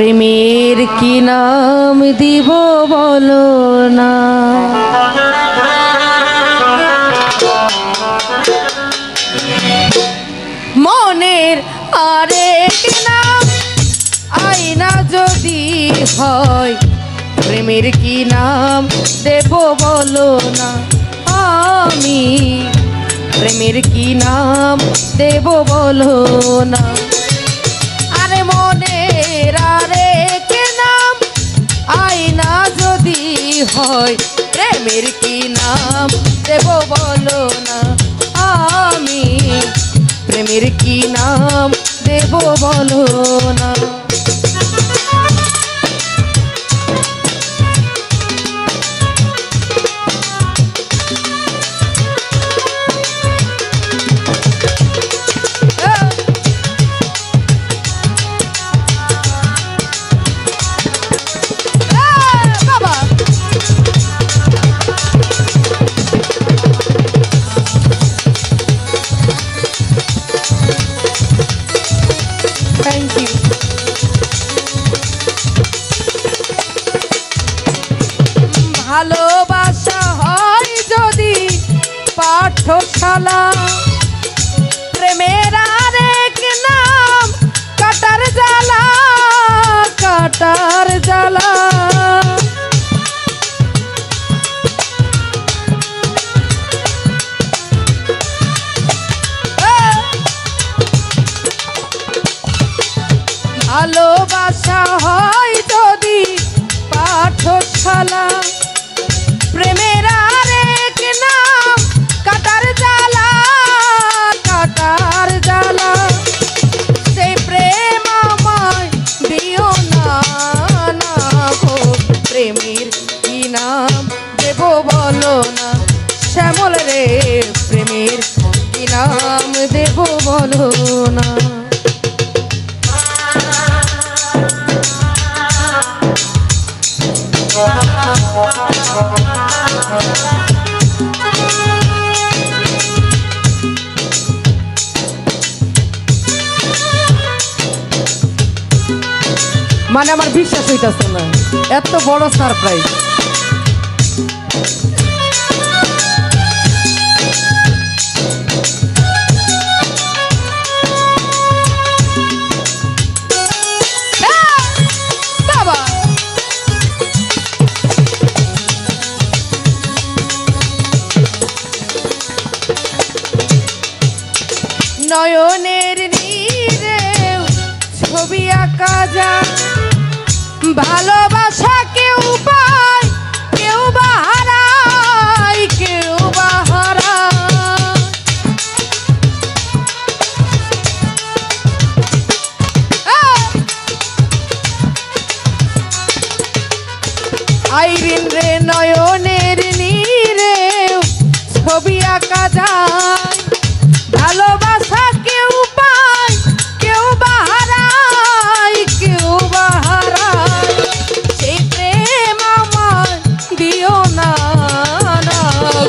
প্রেমের কি নাম দিব বলো না, মনের আরেক নাম আয়না যদি হয়, প্রেমের কি নাম দেব বলো না, আমি প্রেমের কি নাম দেব বলো না। আরে মনের আরেক নাম আয়না যদি হয়, প্রেমের কি নাম দেব বলো না, আমি প্রেমের কি নাম দেব বলো না। ভালোবাসা হয় যদি পাঠশালা, প্রেমের আরেক নাম কাটার জ্বালা, কাটার জ্বালা। ভালোবাসা হয় যদি পাঠশালা, প্রেমের আরেক নাম কাটার জ্বালা, কাটার জ্বালা। সেই প্রেম আমায় দিও না, না গো, প্রেমের কি নাম দেব বলো না, শ্যামল রে প্রেমের কি নাম দেব বলো না। মানে আমার বিশ্বাস হইতাছে না, এত বড় সারপ্রাইজ। নয়নের নীরে ছবি আঁকা যায়, ভালোবাসা কেউ পায় কেউ বা হারায়, কেউ বা হারায়। আইরিন রে নয়নের নীরে ছবি আঁকা যায়, ভালোবাসা কেউ পায় কেউ বা হারায়, কেউ বা হারায়। সেই প্রেম আমায় দিও না, না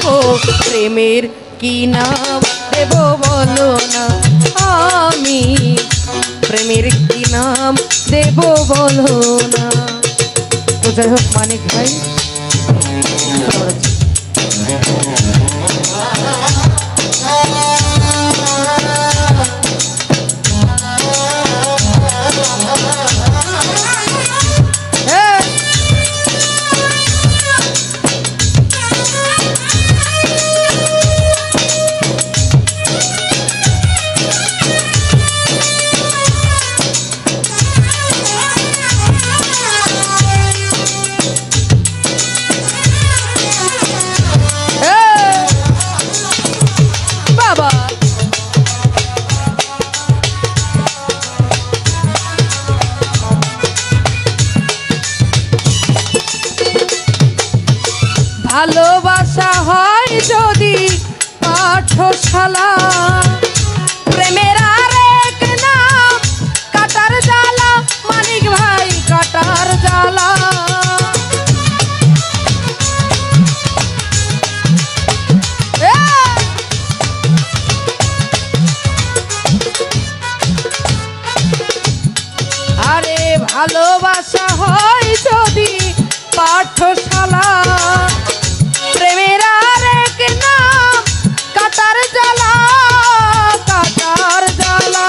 গো, প্রেমের কি নাম দেব বলো না, আমি প্রেমের কি নাম দেব বলো না। তো যাই হোক মানিক ভাই, ভালোবাসা হয় যদি পাঠশালা, প্রেমের আরেক নাম কাটার জ্বালা, মানিক ভাই কাটার জ্বালা। ভালোবাসা হয় যদি পাঠশালা, প্রেমের আরেক নাম কাটার জ্বালা, কাটার জ্বালা।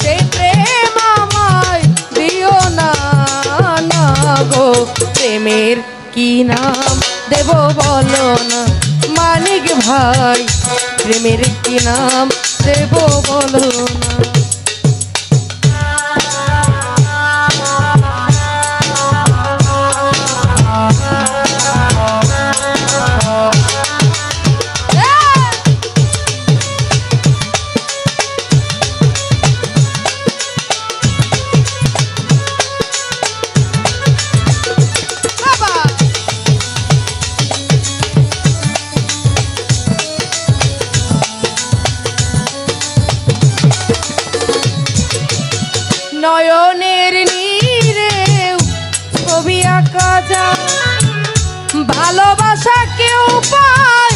সেই প্রেম আমায় দিও না, না গো। প্রেমের কি নাম দেব বলো না মানিক ভাই, প্রেমের কি নাম দেব বলো না। নয়নের নীরে ছবি আঁকা যায়, ভালোবাসা কেউ পায়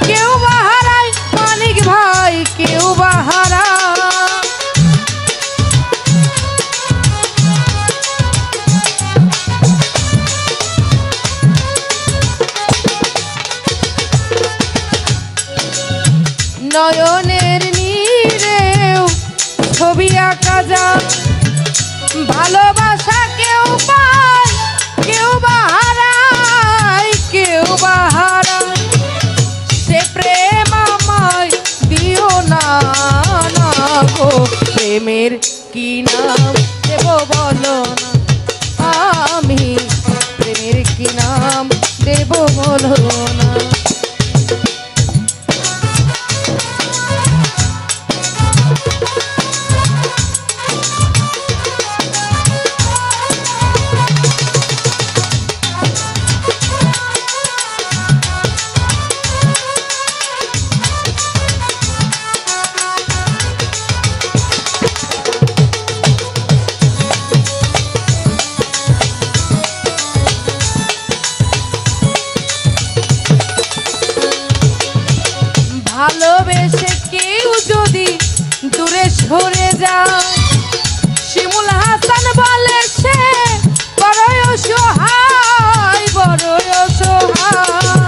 কেউ বা হারায় মানিক ভাই, কেউ বা হারায়। নয়নের নীরে ছবি আঁকা যায়, ভালোবাসা কেউ পায় কেউ বা হারায়, কেউ বা হারায়। সে প্রেম আমায় দিও না, না গো। প্রেমের কি নাম দেব বলো না, আমি প্রেমের কি নাম দেব বলো না। ভালোবেসে কেউ যদি দূরে সরে যায়, শিমুল হাসান বলে সে বড়ই অসহায়, বড়ই অসহায়।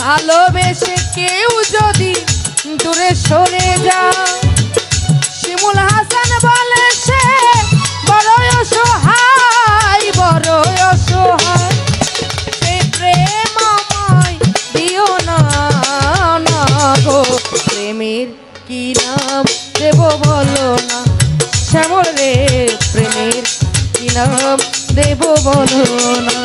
ভালোবেসে কেউ যদি দূরে সরে যায়, শিমুল হাসান বলে সে বড়ই অসহায়, বড়ই অসহায়। সেই প্রেম আমায় দিও না, না গো। প্রেমের কি নাম দেব বলো না শ্যামল রে, প্রেমের কি নাম দেব বলো না।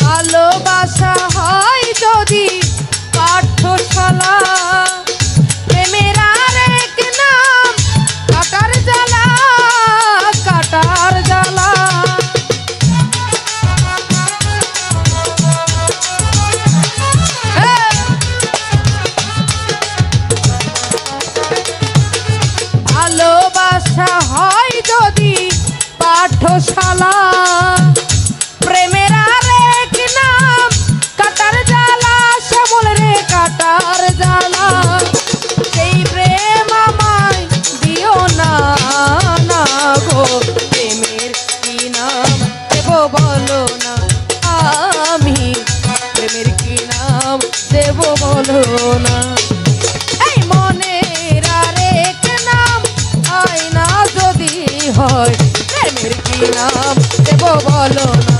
ভালোবাসা হয় যদি পাঠশালা, প্রেমের আরেক নাম কাটার জ্বালা, কাটার জ্বালা। ভালোবাসা হয় যদি পাঠশালা, প্রেমের আরেক নাম কাটার জ্বালা, শ্যামল রে কাটার জ্বালা। সেই প্রেম আমায় দিও না, না গো। প্রেমের কি নাম দেব বলো না, আমি প্রেমের কি নাম দেব বলো না। এই মনের আরেক নাম আয়না যদি হয়, প্রেমের কি নাম দেব বলো না।